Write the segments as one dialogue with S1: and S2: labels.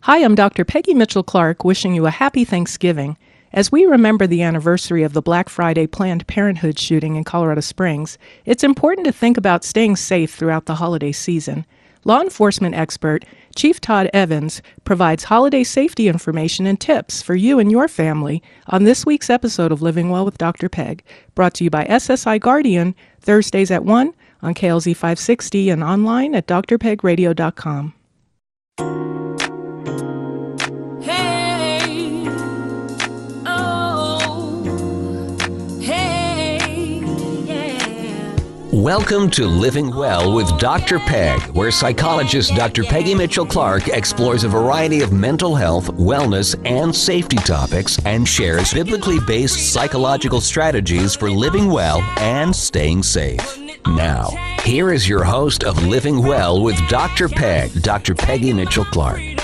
S1: Hi, I'm Dr. Peggy Mitchell-Clarke, wishing you a happy Thanksgiving. As we remember the anniversary of the Black Friday Planned Parenthood shooting in Colorado Springs, it's important to think about staying safe throughout the holiday season. Law enforcement expert Chief Todd Evans provides holiday safety information and tips for you and your family on this week's episode of Living Well with Dr. Peg, brought to you by SSI Guardian, Thursdays at 1 on KLZ 560 and online at drpegradio.com.
S2: Welcome to Living Well with Dr. Peg, where psychologist Dr. Peggy Mitchell-Clarke explores a variety of mental health, wellness, and safety topics and shares biblically based psychological strategies for living well and staying safe. Now, here is your host of Living Well with Dr. Peg, Dr. Peggy Mitchell-Clarke.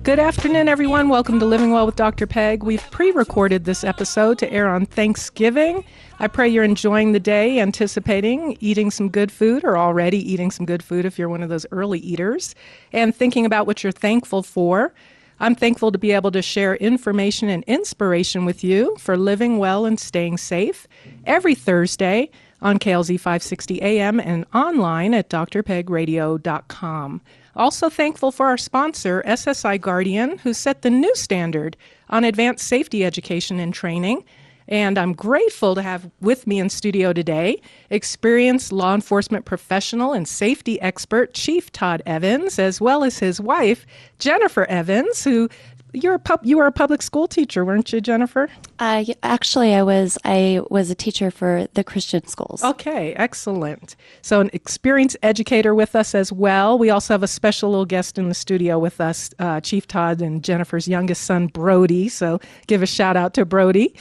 S1: Good afternoon, everyone. Welcome to Living Well with Dr. Peg. We've pre-recorded this episode to air on Thanksgiving. I pray you're enjoying the day, anticipating eating some good food, or already eating some good food if you're one of those early eaters, and thinking about what you're thankful for. I'm thankful to be able to share information and inspiration with you for living well and staying safe every Thursday on KLZ 560 AM and online at drpegradio.com. Also thankful for our sponsor, SSI Guardian, who set the new standard on advanced safety education and training. And I'm grateful to have with me in studio today experienced law enforcement professional and safety expert Chief Todd Evans, as well as his wife, Jennifer Evans, who you were a public school teacher, weren't you, Jennifer?
S3: Actually, I was a teacher for the Christian schools.
S1: Okay, excellent. So an experienced educator with us as well. We also have a special little guest in the studio with us, Chief Todd and Jennifer's youngest son, Brody. So give a shout out to Brody.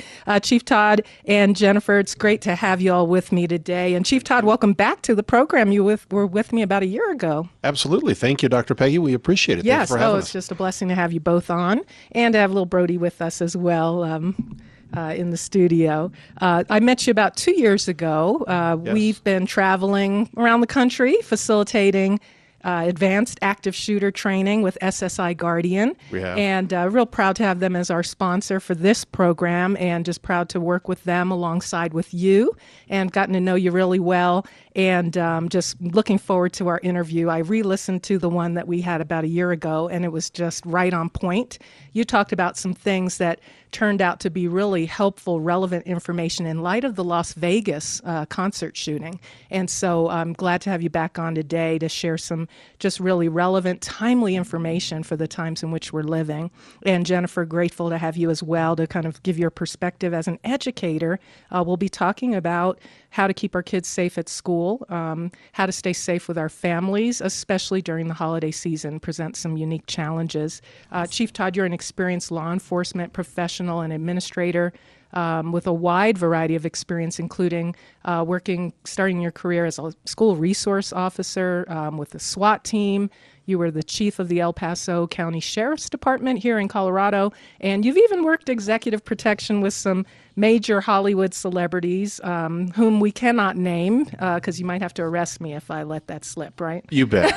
S1: Chief Todd and Jennifer, it's great to have you all with me today. And Chief Todd, welcome back to the program. You were with me about a year ago.
S4: Absolutely. Thank you, Dr. Peggy. We appreciate it.
S1: Yes.
S4: Thanks for having us.
S1: It's just a blessing to have you both on. And to have little Brody with us as well in the studio. I met you about 2 years ago.
S4: Yes.
S1: We've been traveling around the country facilitating advanced active shooter training with SSI Guardian.
S4: We have.
S1: And real proud to have them as our sponsor for this program, and just proud to work with them alongside with you, and gotten to know you really well. And just looking forward to our interview. I re-listened to the one that we had about a year ago, and it was just right on point. You talked about some things that turned out to be really helpful, relevant information in light of the Las Vegas concert shooting. And so I'm glad to have you back on today to share some just really relevant, timely information for the times in which we're living. And Jennifer, grateful to have you as well to kind of give your perspective as an educator. We'll be talking about how to keep our kids safe at school, how to stay safe with our families, especially during the holiday season, present some unique challenges. Chief Todd, you're an experienced law enforcement professional and administrator with a wide variety of experience, including starting your career as a school resource officer with the SWAT team. You were the chief of the El Paso County Sheriff's Department here in Colorado, and you've even worked executive protection with some major Hollywood celebrities whom we cannot name because you might have to arrest me if I let that slip, right?
S4: You bet.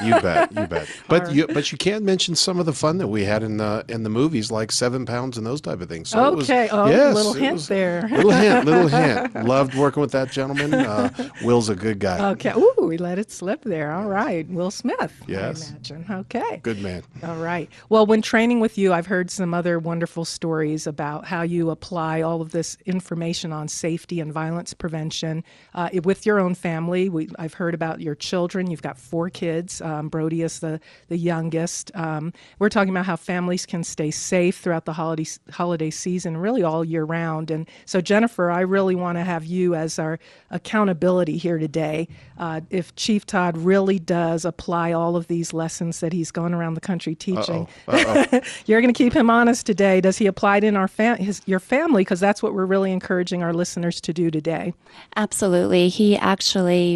S4: But you can't mention some of the fun that we had in the movies, like 7 Pounds and those type of things. So
S1: okay. Little hint there.
S4: Little hint. Loved working with that gentleman. Will's a good guy.
S1: Okay. Ooh, we let it slip there. All right. Will Smith,
S4: yes.
S1: I imagine. Okay.
S4: Good man.
S1: All right. Well, when training with you, I've heard some other wonderful stories about how you apply all of this information on safety and violence prevention with your own family. I've heard about your children. You've got 4 kids. Brody is the youngest. We're talking about how families can stay safe throughout the holiday season, really all year round. And so, Jennifer, I really want to have you as our accountability here today. If Chief Todd really does apply all of these lessons that he's gone around the country teaching, you're going to keep him honest today. Does he apply it in your family? Because that's what we're really encouraging our listeners to do today.
S3: Absolutely.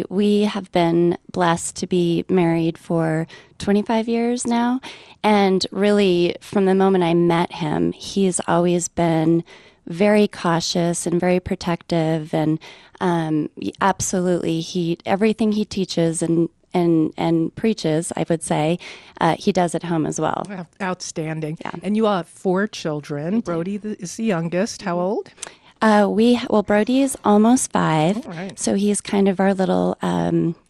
S3: We have been blessed to be married for 25 years now. And really, from the moment I met him, he's always been very cautious and very protective. And absolutely, everything he teaches and and preaches, I would say, he does at home as well.
S1: Outstanding.
S3: Yeah.
S1: And you all have 4 children. Brody is the youngest. How old?
S3: Brody is almost 5,
S1: All right.
S3: so he's kind of our little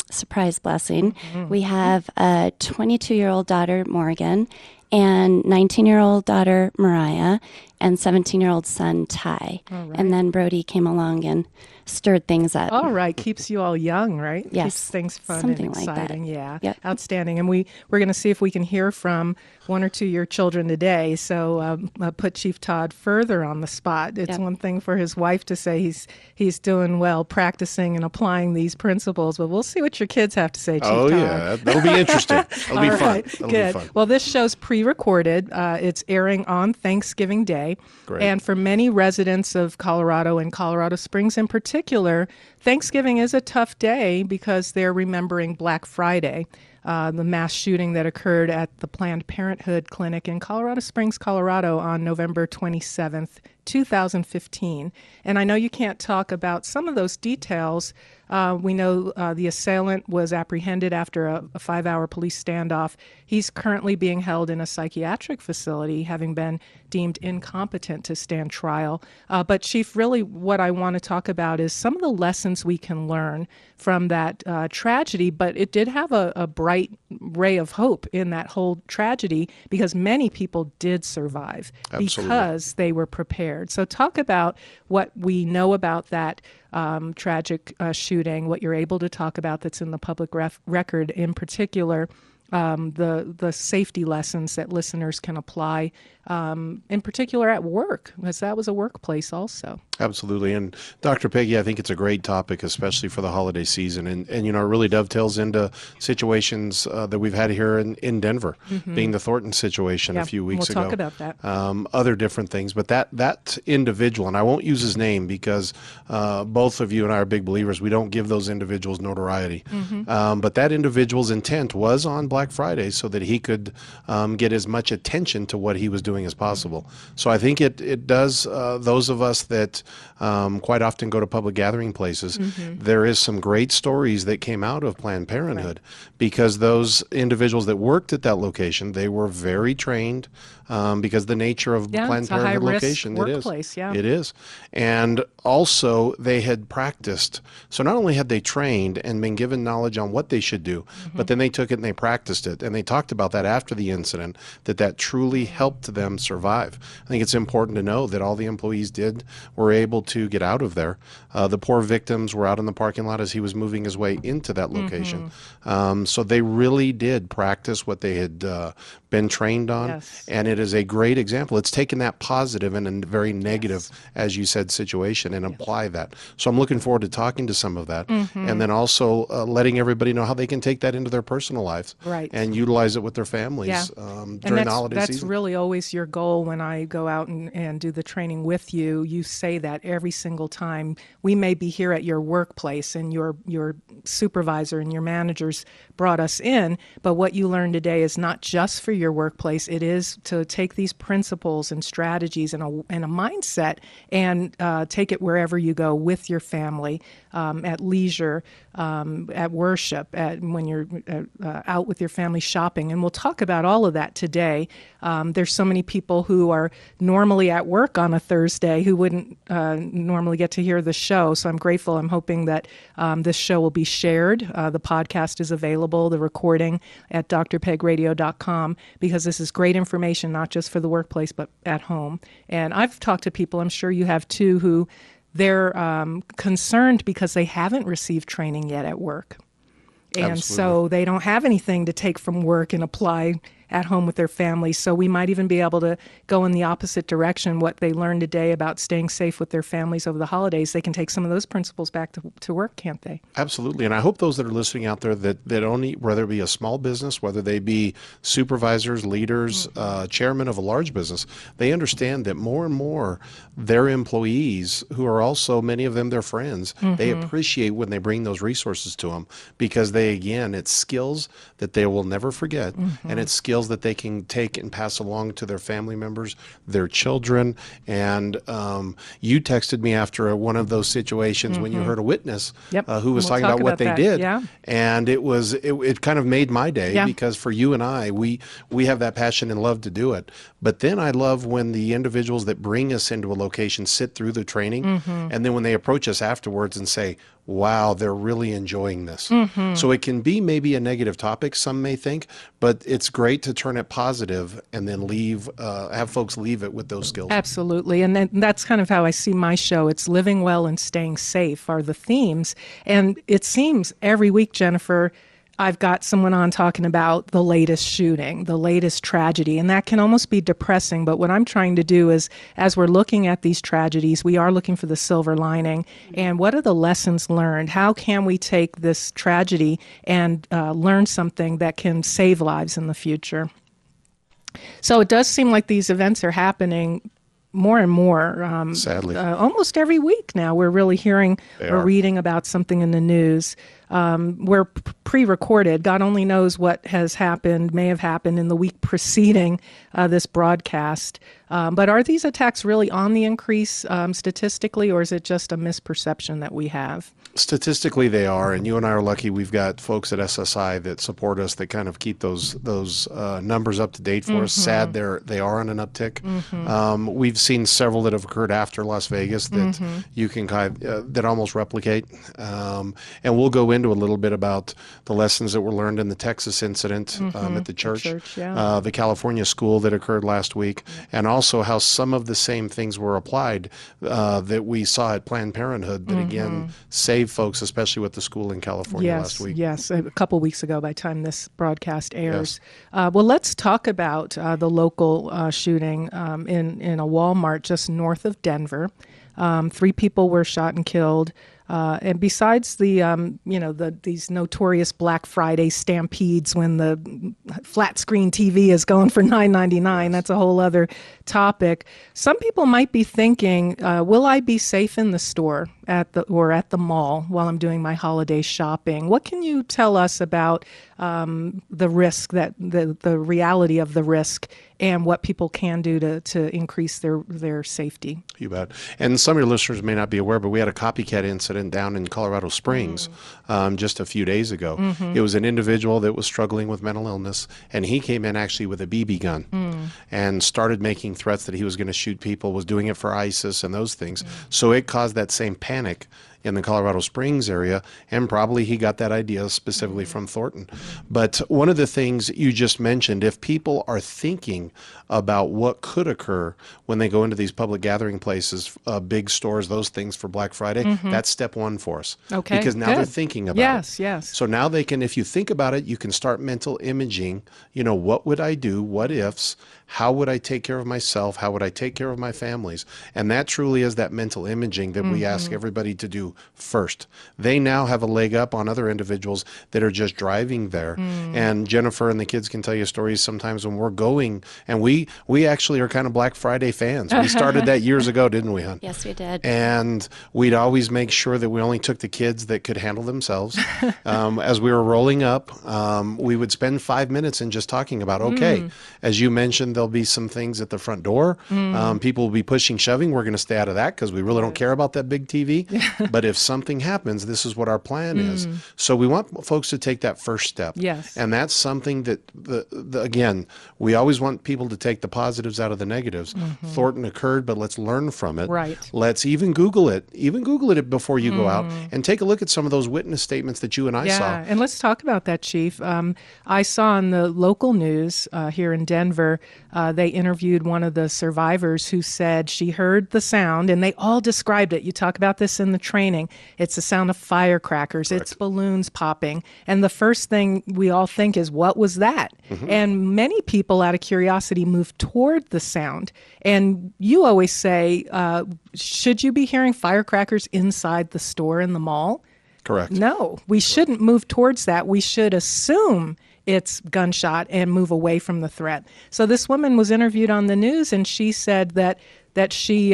S3: surprise blessing. We have a 22-year-old daughter, Morgan, and 19-year-old daughter, Mariah, and 17-year-old son, Ty.
S1: Right.
S3: And then Brody came along and stirred things up.
S1: All right. Keeps you all young, right?
S3: Yes.
S1: Keeps things fun
S3: Something
S1: and
S3: like that.
S1: exciting. Yeah.
S3: Yep.
S1: Outstanding. And we're going to see if we can hear from 1 or 2 of your children today. So put Chief Todd further on the spot. It's
S3: Yep.
S1: one thing for his wife to say he's doing well practicing and applying these principles, but we'll see what your kids have to say, Chief Todd.
S4: Yeah. That'll be interesting. That'll be
S1: All
S4: fun.
S1: right,
S4: That'll
S1: good.
S4: be fun.
S1: Well, this show's pre-recorded. It's airing on Thanksgiving Day.
S4: Great.
S1: And for many residents of Colorado and Colorado Springs in particular, Thanksgiving is a tough day because they're remembering Black Friday, the mass shooting that occurred at the Planned Parenthood clinic in Colorado Springs, Colorado on November 27th, 2015. And I know you can't talk about some of those details. We know the assailant was apprehended after a 5-hour police standoff. He's currently being held in a psychiatric facility, having been deemed incompetent to stand trial. But Chief, really what I want to talk about is some of the lessons we can learn from that tragedy, but it did have a bright ray of hope in that whole tragedy because many people did survive.
S4: Absolutely.
S1: Because they were prepared. So talk about what we know about that tragic shooting, what you're able to talk about that's in the public record, in particular, the safety lessons that listeners can apply, in particular at work, because that was a workplace also.
S4: Absolutely. And Dr. Peggy, I think it's a great topic, especially for the holiday season. And it really dovetails into situations that we've had here in Denver, being the Thornton situation a few weeks ago.
S1: We'll talk about that.
S4: Other different things. But that individual, and I won't use his name because both of you and I are big believers, we don't give those individuals notoriety. But that individual's intent was on Black Friday so that he could get as much attention to what he was doing as possible. So I think it does, those of us that quite often go to public gathering places, there is some great stories that came out of Planned Parenthood because those individuals that worked at that location, they were very trained because the nature of Planned Parenthood location,
S1: workplace,
S4: it is. And also they had practiced. So not only had they trained and been given knowledge on what they should do, but then they took it and they practiced it. And they talked about that after the incident, that truly helped them survive. I think it's important to know that all the employees were able to get out of there. The poor victims were out in the parking lot as he was moving his way into that location. So they really did practice what they had been trained on.
S1: Yes.
S4: And it is a great example. It's taken that positive and a very negative, as you said, situation and apply that. So I'm looking forward to talking to some of that. And then also letting everybody know how they can take that into their personal lives and utilize it with their families during the holiday season.
S1: That's really always your goal when I go out and do the training with you. You say that every single time. We may be here at your workplace and your supervisor and your managers brought us in, but what you learned today is not just for your workplace. It is to take these principles and strategies and a mindset and take it wherever you go with your family, at leisure, at worship, when you're out with your family shopping. And we'll talk about all of that today. There's so many people who are normally at work on a Thursday who wouldn't normally get to hear the show. So I'm grateful. I'm hoping that this show will be shared. The podcast is available, the recording at drpegradio.com, because this is great information, not just for the workplace, but at home. And I've talked to people, I'm sure you have too, who they're concerned because they haven't received training yet at work. And so they don't have anything to take from work and apply at home with their families. So we might even be able to go in the opposite direction. What they learned today about staying safe with their families over the holidays, they can take some of those principles back to work, can't they?
S4: Absolutely. And I hope those that are listening out there that only, whether it be a small business, whether they be supervisors, leaders, chairman of a large business, they understand that more and more their employees, who are also many of them their friends, they appreciate when they bring those resources to them because it's skills that they will never forget. And it's skills skills that they can take and pass along to their family members, their children. And you texted me after one of those situations when you heard a witness who was talking about what they did.
S1: Yeah.
S4: And it kind of made my day because for you and I, we have that passion and love to do it. But then I love when the individuals that bring us into a location sit through the training, and then when they approach us afterwards and say, wow, they're really enjoying this. So it can be maybe a negative topic, some may think, but it's great to turn it positive and then have folks leave it with those skills.
S1: Absolutely. And that's kind of how I see my show. It's living well and staying safe are the themes. And it seems every week, Jennifer, I've got someone on talking about the latest shooting, the latest tragedy, and that can almost be depressing. But what I'm trying to do is, as we're looking at these tragedies, we are looking for the silver lining. And what are the lessons learned? How can we take this tragedy and learn something that can save lives in the future? So it does seem like these events are happening more and more.
S4: Sadly.
S1: Almost every week now, we're really hearing or reading about something in the news. We're pre-recorded. God only knows what has happened, may have happened in the week preceding this broadcast. But are these attacks really on the increase statistically, or is it just a misperception that we have?
S4: Statistically, they are, and you and I are lucky. We've got folks at SSI that support us, that kind of keep those numbers up to date for us. Sad, they are on an uptick. We've seen several that have occurred after Las Vegas that you can that almost replicate, and we'll go into a little bit about the lessons that were learned in the Texas incident at the church, the California school that occurred last week, and also how some of the same things were applied that we saw at Planned Parenthood that again saved folks, especially with the school in California last week.
S1: Yes, a couple weeks ago by the time this broadcast airs. Well, let's talk about the local shooting in a Walmart just north of Denver. 3 people were shot and killed. And besides these notorious Black Friday stampedes when the flat screen TV is going for $9.99, that's a whole other topic. Some people might be thinking, will I be safe in the store at the mall while I'm doing my holiday shopping? What can you tell us about the risk, that the reality of the risk, and what people can do to increase their safety?
S4: You bet. And some of your listeners may not be aware, but we had a copycat incident down in Colorado Springs just a few days ago. It was an individual that was struggling with mental illness, and he came in actually with a BB gun and started making threats that he was going to shoot people, was doing it for ISIS and those things. So it caused that same panic in the Colorado Springs area, and probably he got that idea specifically from Thornton. But one of the things you just mentioned, if people are thinking about what could occur when they go into these public gathering places, big stores, those things for Black Friday, that's step one for us.
S1: Okay,
S4: because now they're thinking about it.
S1: Yes.
S4: So now they can, if you think about it, you can start mental imaging, what would I do? What ifs? How would I take care of myself? How would I take care of my families? And that truly is that mental imaging that we ask everybody to do first. They now have a leg up on other individuals that are just driving there. And Jennifer and the kids can tell you stories sometimes when we're going, and we actually are kind of Black Friday fans. We started that years ago, didn't we, hon?
S3: Yes, we did.
S4: And we'd always make sure that we only took the kids that could handle themselves. As we were rolling up, we would spend 5 minutes in just talking about, okay, as you mentioned, there'll be some things at the front door. People will be pushing, shoving. We're going to stay out of that because we really don't care about that big TV. But if something happens, this is what our plan is. So we want folks to take that first step.
S1: Yes.
S4: And that's something that, again, we always want people to take the positives out of the negatives. Thornton occurred, but let's learn from it.
S1: Right.
S4: Let's even Google it. Even Google it before you go out and take a look at some of those witness statements that you and I saw.
S1: Yeah, and let's talk about that, Chief. I saw on the local news here in Denver, they interviewed one of the survivors who said she heard the sound, and they all described it. You talk about this in the training. It's the sound of firecrackers. Correct. It's balloons popping. And the first thing we all think is, what was that? And many people, out of curiosity, move toward the sound. And you always say, should you be hearing firecrackers inside the store in the mall?
S4: Correct.
S1: No, we shouldn't move towards that. We should assume it's gunshot and move away from the threat. So this woman was interviewed on the news, and she said that she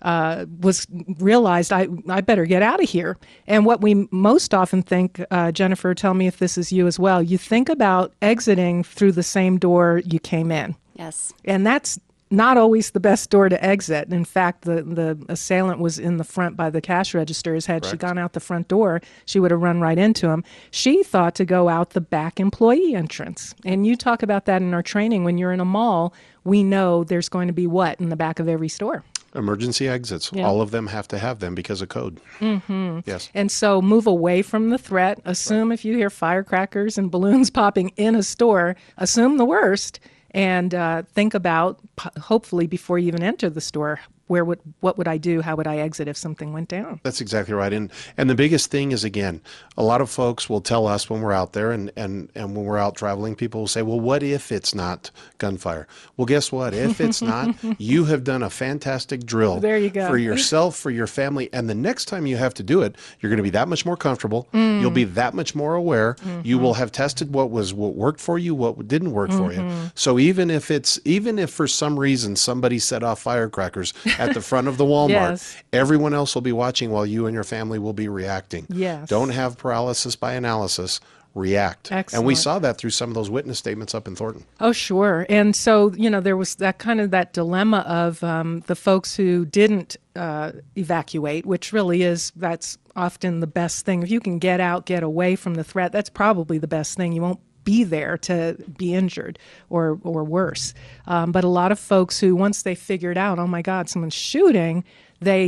S1: was realized I better get out of here. And what we most often think, Jennifer, tell me if this is you as well, you think about exiting through the same door you came in.
S3: Yes.
S1: And that's not always the best door to exit. In fact, the assailant was in the front by the cash registers. Had she gone out the front door, she would have run right into him. She thought to go out the back employee entrance. And you talk about that in our training. When you're in a mall, we know there's going to be what in the back of every store?
S4: Emergency exits.
S1: Yeah.
S4: All of them have to have them because of code.
S1: Mm-hmm.
S4: Yes.
S1: And so move away from the threat. Assume if you hear firecrackers and balloons popping in a store, assume the worst. And think about, hopefully, before you even enter the store, what would I do? How would I exit if something went down?
S4: That's exactly right. And the biggest thing is, again, a lot of folks will tell us when we're out there and when we're out traveling, people will say, well, what if it's not gunfire? Well, guess what? If it's not, you have done a fantastic drill
S1: there you go.
S4: For yourself, for your family. And the next time you have to do it, you're going to be that much more comfortable. You'll be that much more aware. You will have tested what worked for you, what didn't work for you. So even if for some reason somebody set off firecrackers at the front of the Walmart,
S1: yes.
S4: everyone else will be watching while you and your family will be reacting.
S1: Yes.
S4: Don't have paralysis by analysis. React.
S1: Excellent.
S4: And we saw that through some of those witness statements up in Thornton.
S1: Oh, sure. And so, there was that that dilemma of the folks who didn't evacuate, which really that's often the best thing. If you can get out, get away from the threat, that's probably the best thing. You won't be there to be injured or worse. But a lot of folks who, once they figured out, oh my God, someone's shooting,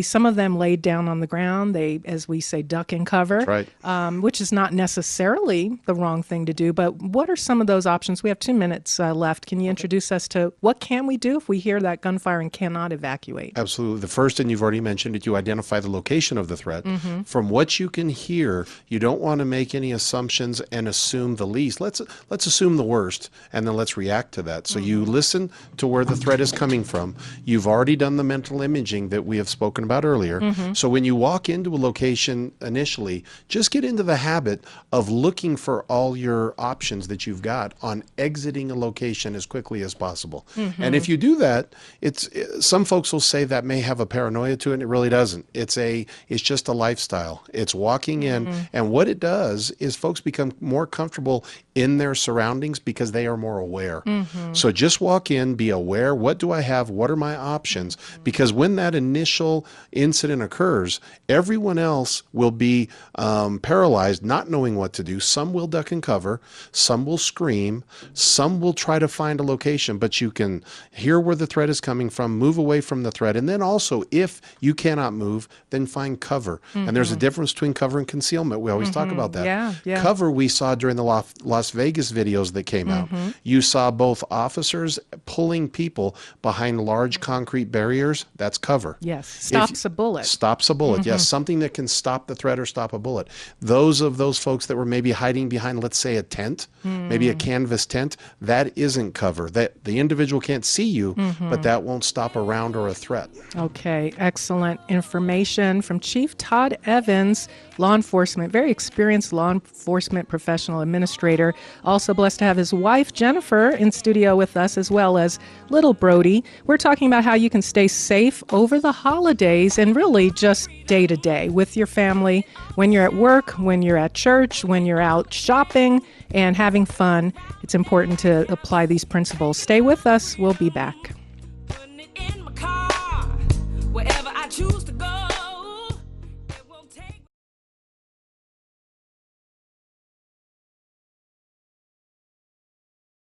S1: some of them laid down on the ground. They, as we say, duck and cover,
S4: That's right.
S1: Which is not necessarily the wrong thing to do. But what are some of those options? We have 2 minutes left. Can you introduce us to what can we do if we hear that gunfire and cannot evacuate?
S4: Absolutely. The first, and you've already mentioned it, you identify the location of the threat. From what you can hear, you don't want to make any assumptions and assume the least. Let's assume the worst, and then let's react to that. So you listen to where the threat is coming from. You've already done the mental imaging that we have spoken about earlier. So when you walk into a location initially, just get into the habit of looking for all your options that you've got on exiting a location as quickly as possible. And if you do that, some folks will say that may have a paranoia to it, and it really doesn't. It's just a lifestyle. It's walking in, and what it does is folks become more comfortable in their surroundings because they are more aware. So just walk in, be aware. What do I have? What are my options? Because when that initial incident occurs, everyone else will be paralyzed, not knowing what to do. Some will duck and cover. Some will scream. Some will try to find a location, but you can hear where the threat is coming from, move away from the threat. And then also, if you cannot move, then find cover. And there's a difference between cover and concealment. We always talk about that.
S1: Yeah.
S4: Cover we saw during the Las Vegas videos that came out. You saw both officers pulling people behind large concrete barriers. That's cover.
S1: Yes. Stops a bullet.
S4: Stops a bullet. Yes. Something that can stop the threat or stop a bullet. Those folks that were maybe hiding behind, let's say, a tent, maybe a canvas tent, that isn't cover. That the individual can't see you, but that won't stop a round or a threat.
S1: Okay. Excellent information from Chief Todd Evans, law enforcement, very experienced law enforcement professional administrator. Also blessed to have his wife, Jennifer, in studio with us, as well as little Brody. We're talking about how you can stay safe over the holidays and really just day to day with your family, when you're at work, when you're at church, when you're out shopping and having fun. It's important to apply these principles. Stay with us. We'll be back.
S5: Putting it in my car, wherever I choose to go.